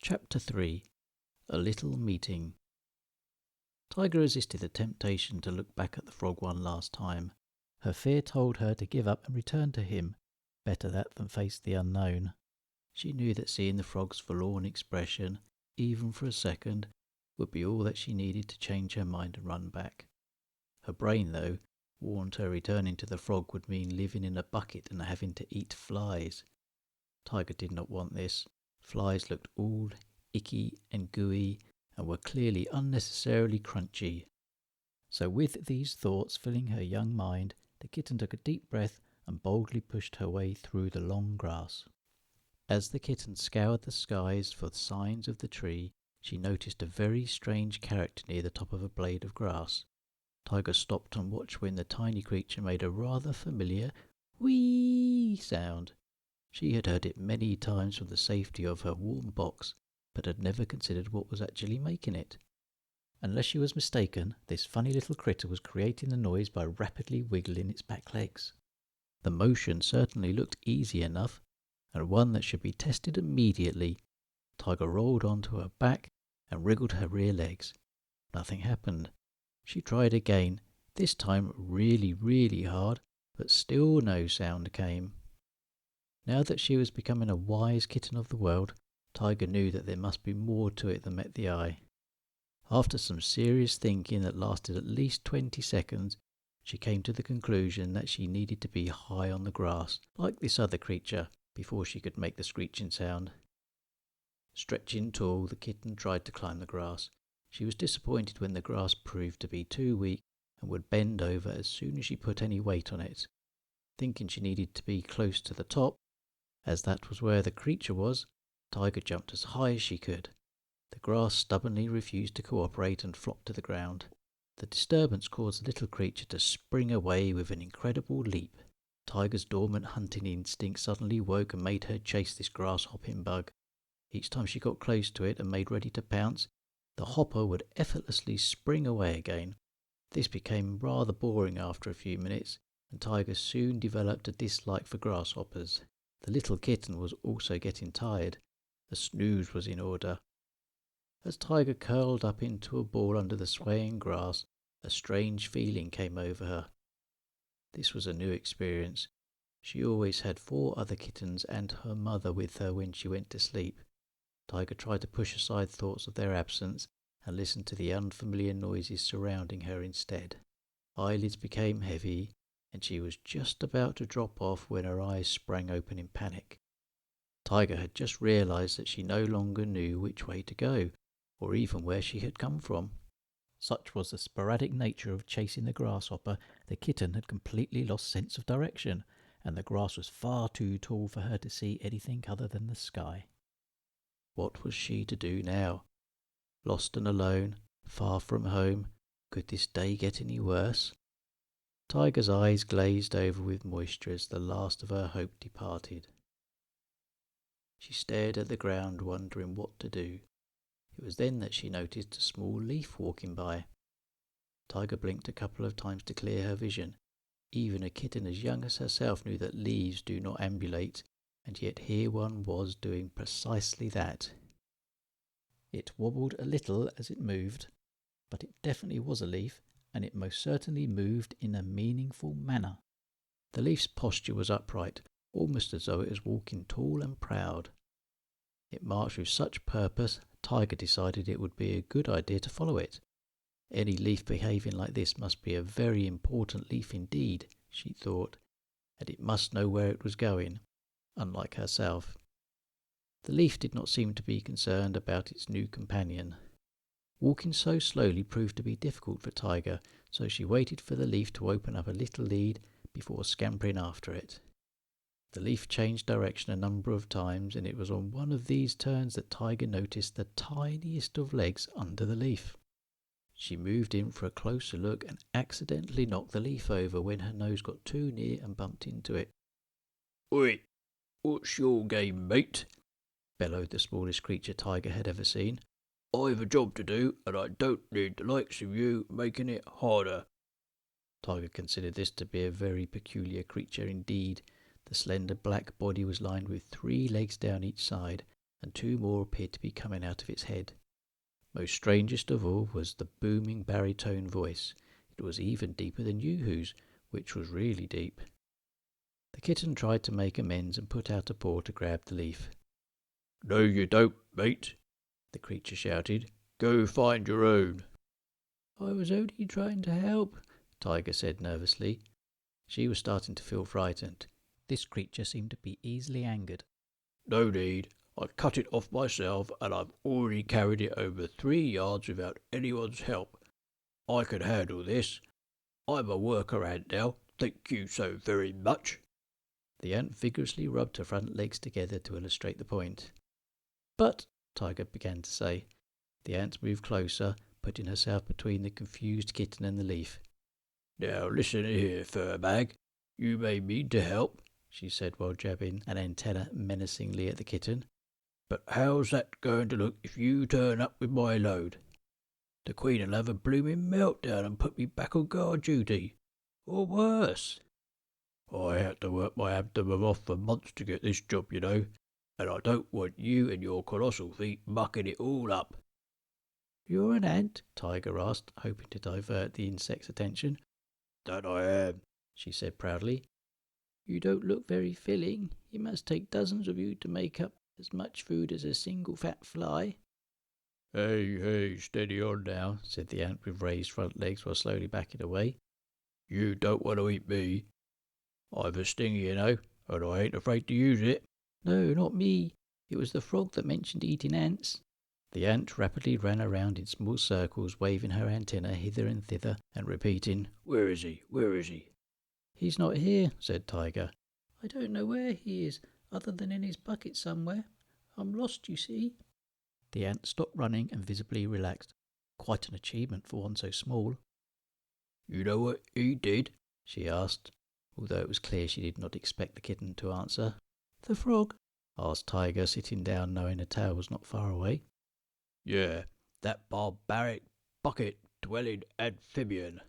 Chapter 3. A Little Meeting. Tiger resisted the temptation to look back at the frog one last time. Her fear told her to give up and return to him. Better that than face the unknown. She knew that seeing the frog's forlorn expression, even for a second, would be all that she needed to change her mind and run back. Her brain, though, warned her returning to the frog would mean living in a bucket and having to eat flies. Tiger did not want this. Flies looked all icky and gooey and were clearly unnecessarily crunchy. So with these thoughts filling her young mind, the kitten took a deep breath and boldly pushed her way through the long grass. As the kitten scoured the skies for signs of the tree, she noticed a very strange character near the top of a blade of grass. Tiger stopped and watched when the tiny creature made a rather familiar wee sound. She had heard it many times from the safety of her warm box, but had never considered what was actually making it. Unless she was mistaken, this funny little critter was creating the noise by rapidly wiggling its back legs. The motion certainly looked easy enough, and one that should be tested immediately. Tiger rolled onto her back and wriggled her rear legs. Nothing happened. She tried again, this time really hard, but still no sound came. Now that she was becoming a wise kitten of the world, Tiger knew that there must be more to it than met the eye. After some serious thinking that lasted at least 20 seconds, she came to the conclusion that she needed to be high on the grass, like this other creature, before she could make the screeching sound. Stretching tall, the kitten tried to climb the grass. She was disappointed when the grass proved to be too weak and would bend over as soon as she put any weight on it. Thinking she needed to be close to the top, as that was where the creature was, Tiger jumped as high as she could. The grass stubbornly refused to cooperate and flopped to the ground. The disturbance caused the little creature to spring away with an incredible leap. Tiger's dormant hunting instinct suddenly woke and made her chase this grass-hopping bug. Each time she got close to it and made ready to pounce, the hopper would effortlessly spring away again. This became rather boring after a few minutes, and Tiger soon developed a dislike for grasshoppers. The little kitten was also getting tired. A snooze was in order. As Tiger curled up into a ball under the swaying grass, a strange feeling came over her. This was a new experience. She always had 4 other kittens and her mother with her when she went to sleep. Tiger tried to push aside thoughts of their absence and listened to the unfamiliar noises surrounding her instead. Eyelids became heavy, and she was just about to drop off when her eyes sprang open in panic. Tiger had just realized that she no longer knew which way to go, or even where she had come from. Such was the sporadic nature of chasing the grasshopper, the kitten had completely lost sense of direction, and the grass was far too tall for her to see anything other than the sky. What was she to do now? Lost and alone, far from home, could this day get any worse? Tiger's eyes glazed over with moisture as the last of her hope departed. She stared at the ground, wondering what to do. It was then that she noticed a small leaf walking by. Tiger blinked a couple of times to clear her vision. Even a kitten as young as herself knew that leaves do not ambulate, and yet here one was doing precisely that. It wobbled a little as it moved, but it definitely was a leaf, and it most certainly moved in a meaningful manner. The leaf's posture was upright, almost as though it was walking tall and proud. It marched with such purpose, Tiger decided it would be a good idea to follow it. Any leaf behaving like this must be a very important leaf indeed, she thought, and it must know where it was going, unlike herself. The leaf did not seem to be concerned about its new companion. Walking so slowly proved to be difficult for Tiger, so she waited for the leaf to open up a little lead before scampering after it. The leaf changed direction a number of times, and it was on one of these turns that Tiger noticed the tiniest of legs under the leaf. She moved in for a closer look and accidentally knocked the leaf over when her nose got too near and bumped into it. "Oi, what's your game, mate?" bellowed the smallest creature Tiger had ever seen. "I've a job to do, and I don't need the likes of you making it harder." Tiger considered this to be a very peculiar creature indeed. The slender black body was lined with 3 legs down each side, and two more appeared to be coming out of its head. Most strangest of all was the booming baritone voice. It was even deeper than Yoo-hoo's, which was really deep. The kitten tried to make amends and put out a paw to grab the leaf. "No, you don't, mate," the creature shouted. "Go find your own." "I was only trying to help," Tiger said nervously. She was starting to feel frightened. This creature seemed to be easily angered. "No need. I cut it off myself, and I've already carried it over 3 yards without anyone's help. I can handle this. I'm a worker ant now. Thank you so very much." The ant vigorously rubbed her front legs together to illustrate the point. "But," Tiger began to say. The ant moved closer, putting herself between the confused kitten and the leaf. "Now listen here, Furbag. You may mean to help," she said while jabbing an antenna menacingly at the kitten. "But how's that going to look if you turn up with my load? The Queen'll have a blooming meltdown and put me back on guard duty. Or worse. I had to work my abdomen off for months to get this job, you know, and I don't want you and your colossal feet mucking it all up." "You're an ant?" Tiger asked, hoping to divert the insect's attention. "That I am," she said proudly. "You don't look very filling. It must take dozens of you to make up as much food as a single fat fly." Hey, steady on now," said the ant with raised front legs while slowly backing away. "You don't want to eat me. I've a stinger, you know, and I ain't afraid to use it." "No, not me. It was the frog that mentioned eating ants." The ant rapidly ran around in small circles, waving her antenna hither and thither and repeating, "Where is he? Where is he?" "He's not here," said Tiger. "I don't know where he is, other than in his bucket somewhere. I'm lost, you see." The ant stopped running and visibly relaxed. Quite an achievement for one so small. "You know what he did?" she asked, although it was clear she did not expect the kitten to answer. "The frog?" asked Tiger, sitting down knowing a tail was not far away. "Yeah, that barbaric bucket-dwelling amphibian."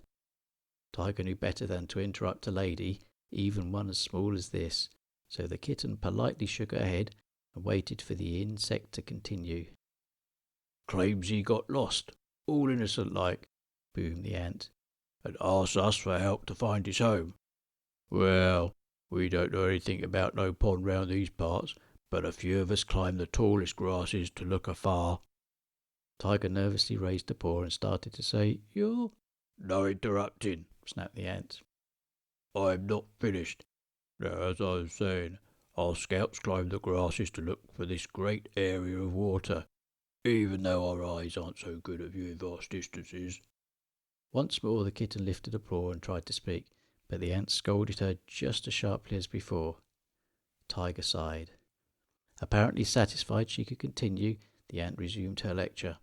Tiger knew better than to interrupt a lady, even one as small as this, so the kitten politely shook her head and waited for the insect to continue. "Claims he got lost, all innocent like," boomed the ant, "and asks us for help to find his home. Well, we don't know anything about no pond round these parts, but a few of us climb the tallest grasses to look afar." Tiger nervously raised a paw and started to say, "You're—" "No interrupting," snapped the ant. "I'm not finished. Now, as I was saying, our scouts climb the grasses to look for this great area of water, even though our eyes aren't so good at viewing vast distances." Once more the kitten lifted a paw and tried to speak, but the ant scolded her just as sharply as before. Tiger sighed. Apparently satisfied she could continue, the ant resumed her lecture.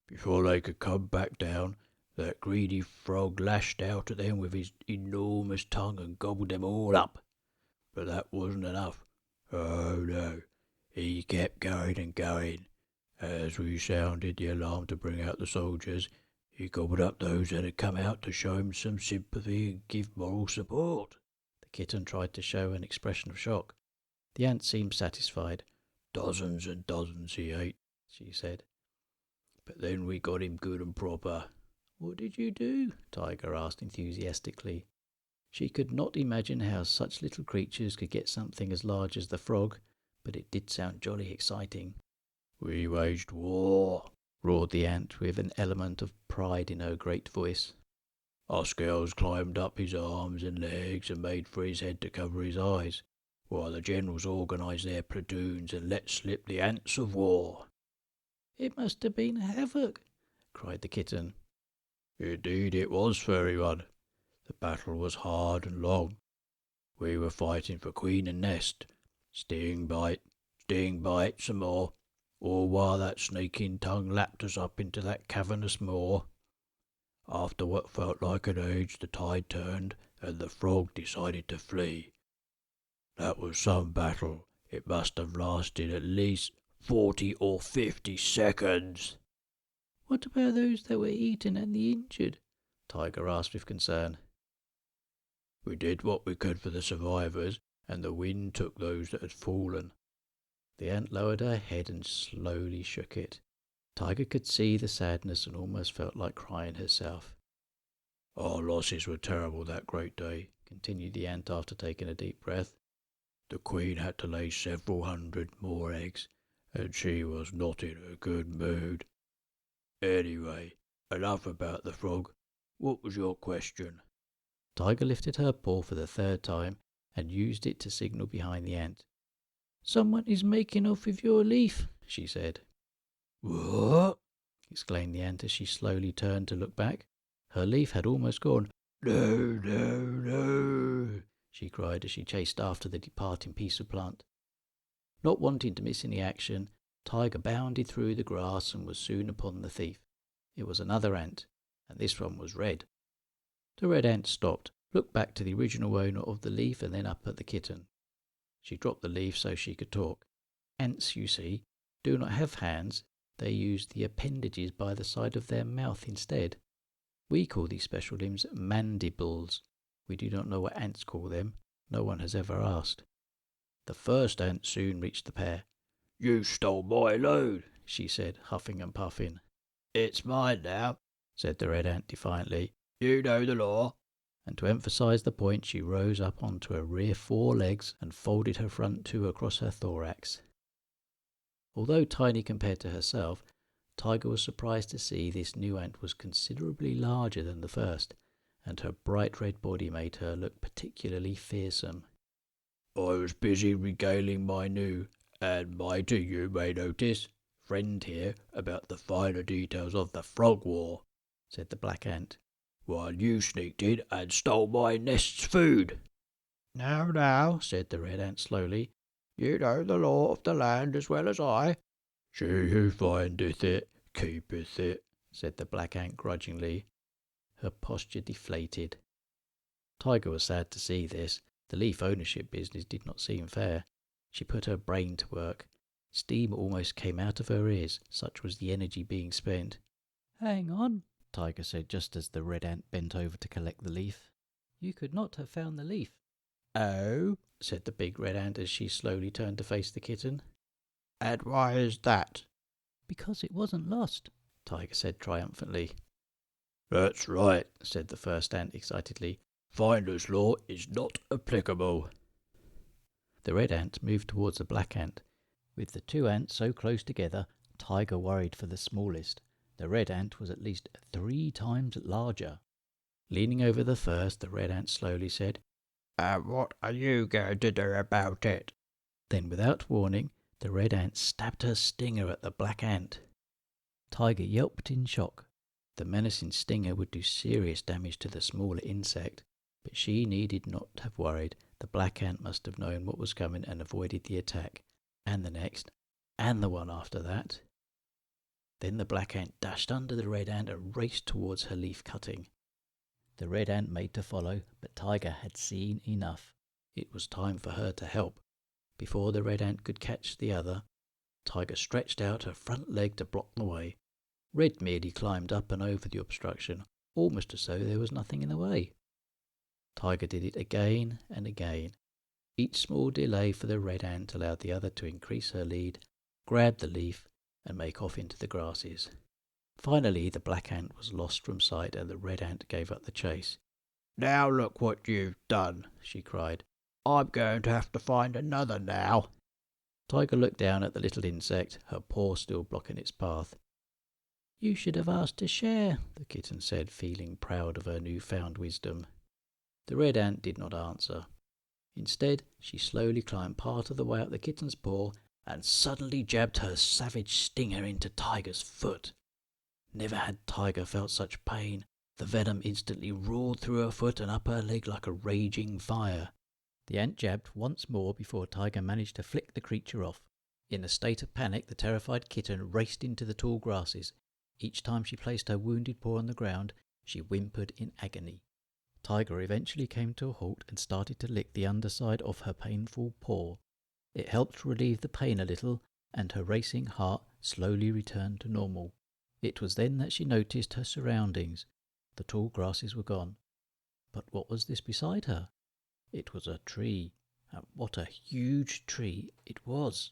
"Before they could come back down, that greedy frog lashed out at them with his enormous tongue and gobbled them all up. But that wasn't enough. Oh no, he kept going and going. As we sounded the alarm to bring out the soldiers, he gobbled up those that had come out to show him some sympathy and give moral support." The kitten tried to show an expression of shock. The ant seemed satisfied. "Dozens and dozens he ate," she said. "But then we got him good and proper." "What did you do?" Tiger asked enthusiastically. She could not imagine how such little creatures could get something as large as the frog, but it did sound jolly exciting. "We waged war," roared the ant with an element of pride in her great voice. "Us girls climbed up his arms and legs and made for his head to cover his eyes, while the generals organised their platoons and let slip the ants of war." "It must have been havoc," cried the kitten. "Indeed it was, furry one. The battle was hard and long. We were fighting for queen and nest. Sting bite, some more, all while that snaking tongue lapped us up into that cavernous maw. After what felt like an age, the tide turned, and the frog decided to flee. That was some battle. It must have lasted at least 40 or 50 seconds. "What about those that were eaten and the injured?" Tiger asked with concern. "We did what we could for the survivors, and the wind took those that had fallen. The ant lowered her head and slowly shook it. Tiger could see the sadness and almost felt like crying herself. Our losses were terrible that great day, continued the ant after taking a deep breath. The queen had to lay several hundred more eggs, and she was not in a good mood. Anyway, enough about the frog. What was your question? Tiger lifted her paw for the third time and used it to signal behind the ant. Someone is making off with your leaf, she said. What? Exclaimed the ant as she slowly turned to look back. Her leaf had almost gone. No, no, no, she cried as she chased after the departing piece of plant. Not wanting to miss any action, Tiger bounded through the grass and was soon upon the thief. It was another ant, and this one was red. The red ant stopped, looked back to the original owner of the leaf and then up at the kitten. She dropped the leaf so she could talk. Ants, you see, do not have hands. They use the appendages by the side of their mouth instead. We call these special limbs mandibles. We do not know what ants call them. No one has ever asked. The first ant soon reached the pair. You stole my load, she said, huffing and puffing. It's mine now, said the red ant defiantly. You know the law. And to emphasize the point, she rose up onto her rear 4 legs and folded her front 2 across her thorax. Although tiny compared to herself, Tiger was surprised to see this new ant was considerably larger than the first, and her bright red body made her look particularly fearsome. I was busy regaling my new, and mighty you may notice, friend here about the finer details of the frog war, said the black ant, while you sneaked in and stole my nest's food. Now, said the red ant slowly, you know the law of the land as well as I. She who findeth it, keepeth it, said the black ant grudgingly. Her posture deflated. Tiger was sad to see this. The leaf ownership business did not seem fair. She put her brain to work. Steam almost came out of her ears, such was the energy being spent. Hang on, Tiger said just as the red ant bent over to collect the leaf. You could not have found the leaf. Oh, said the big red ant as she slowly turned to face the kitten. And why is that? Because it wasn't lost, Tiger said triumphantly. That's right, said the first ant excitedly. Finder's law is not applicable. The red ant moved towards the black ant. With the 2 ants so close together, Tiger worried for the smallest. The red ant was at least 3 times larger. Leaning over the first, the red ant slowly said, what are you going to do about it? Then, without warning, the red ant stabbed her stinger at the black ant. Tiger yelped in shock. The menacing stinger would do serious damage to the smaller insect, but she needed not have worried. The black ant must have known what was coming and avoided the attack, and the next, and the one after that. Then the black ant dashed under the red ant and raced towards her leaf cutting. The red ant made to follow, but Tiger had seen enough. It was time for her to help. Before the red ant could catch the other, Tiger stretched out her front leg to block the way. Red merely climbed up and over the obstruction, almost as though there was nothing in the way. Tiger did it again and again. Each small delay for the red ant allowed the other to increase her lead, grab the leaf, and make off into the grasses. Finally, the black ant was lost from sight and the red ant gave up the chase. Now look what you've done, she cried. I'm going to have to find another now. Tiger looked down at the little insect, her paw still blocking its path. You should have asked to share, the kitten said, feeling proud of her new-found wisdom. The red ant did not answer. Instead, she slowly climbed part of the way up the kitten's paw and suddenly jabbed her savage stinger into Tiger's foot. Never had Tiger felt such pain. The venom instantly roared through her foot and up her leg like a raging fire. The ant jabbed once more before Tiger managed to flick the creature off. In a state of panic, the terrified kitten raced into the tall grasses. Each time she placed her wounded paw on the ground, she whimpered in agony. Tiger eventually came to a halt and started to lick the underside of her painful paw. It helped relieve the pain a little, and her racing heart slowly returned to normal. It was then that she noticed her surroundings. The tall grasses were gone. But what was this beside her? It was a tree, and what a huge tree it was!